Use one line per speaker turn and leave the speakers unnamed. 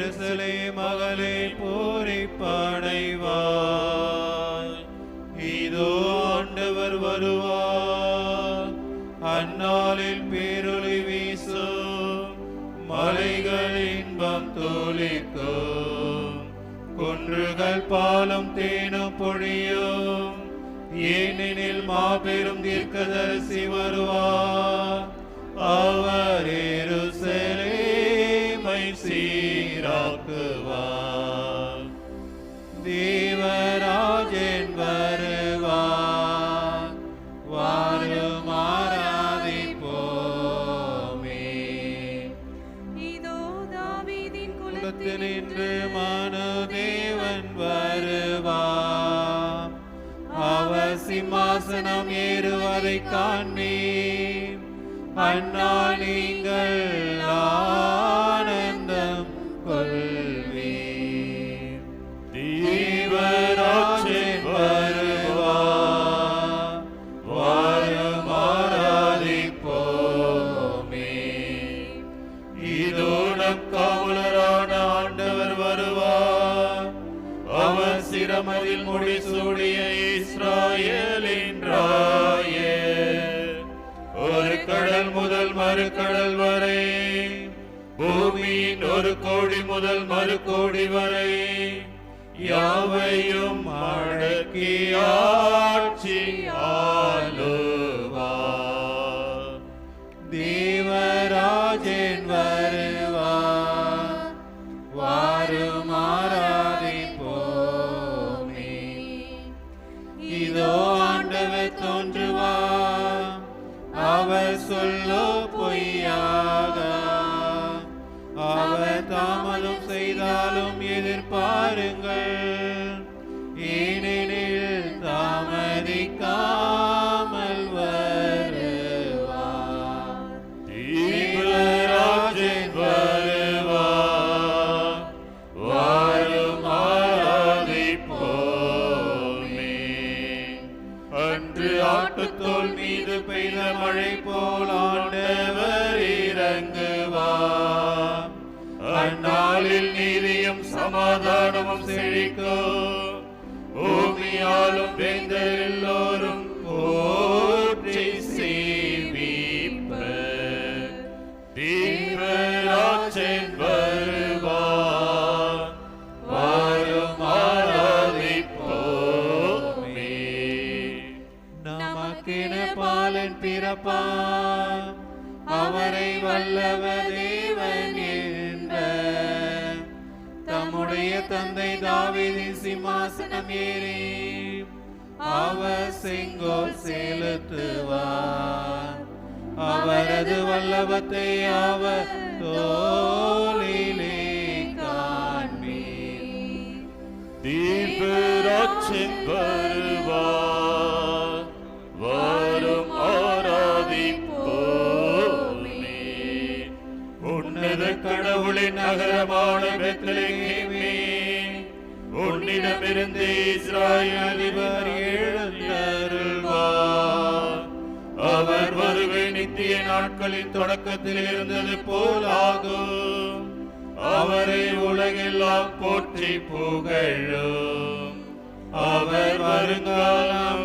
எருசலேம் மகளே பூரிப்படைவாய். இதோ ஆண்டவர் வருவார், அந்நாளில் பேரொளி வீசும், மலைகள் இன்பம் தோலிக்கும், குன்றுகள் பாலும் தேனும் பொழியும். ஏனெனில் மாபெரும் தீர்க்கதரிசி வருவார், அவர் எருசலேமை சீராக்குவார். தேவராஜன் வருவார், வாரும் ஆராதிப்போமே.
இதோ தாவீதின்
குலத்தினின்று மனுதேவன் வருவார், அவர் சிம்மாசனம் ஏறுவதை காண்பீர். அந்நாள் நீங்கள் ஆனந்தம் கொள்வீர். தேவராஜன் வருவார், வாரும் ஆராதிப்போமே. இதோ நம் காவலரான ஆண்டவர் வருவார், அவர் சிரமதில் முடிசூடிய இஸ்ராயேலின் ராயர். ஒரு கடல் முதல் மறுகடல் வரை, பூமியின் ஒரு கோடி முதல் மறு கோடி வரை, யாவையும் அடக்கி ஆட்சி ஆளுவார். தேவராஜன் வருவார், வாரும் ஆராதிப்போமே. இதோ ஆண்டவர் தோன்றுவார், அவர் சொல்லோ பொய்யாக, அவர் தாமதம் செய்தாலும் எதிர்பாருங்கள், ஏனெனில் தாமதிக்காமல் வருவார். தேவராஜன் வருவார், வாரும் ஆராதிப்போமே. அன்று ஆட்டுத்தோல் மீது பெய்த மழை போல் ஆண்டவர் இறங்குவார். அந்நாளில் நீதியும் சமாதானமும் செழிக்கும், பூமியாலும் வேந்தர் எல்லோரும் போற்றி சேவிப்பர். தேவராஜன் வருவார், வாரும் ஆராதிப்போமே. நமக்கென பாலன் பிறப்பார், அவரை வல்லவ தேவன் என்ற தம்முடைய தந்தை தாவீதின் சிம்மாசனம் ஏறி அவர் செங்கோல் செலுத்துவார். அவரது வல்லபத்தை அவர் தோளிலே காண்பீர். தேவராஜன் வருவார், வாரும் ஆராதிப்போமே. உன்னத கடவுளின் நகரமான பெத்லகேமே, உன்னிடமிருந்து இஸ்ராயேல் அதிபர் எழுந்தருள்வார். அவர் வருகை நித்திய நாட்களின் தொடக்கத்தில் இருந்தது போலாகும். அவரை உலகெல்லாம் போற்றி புகழும். அவர் வருங்காலம்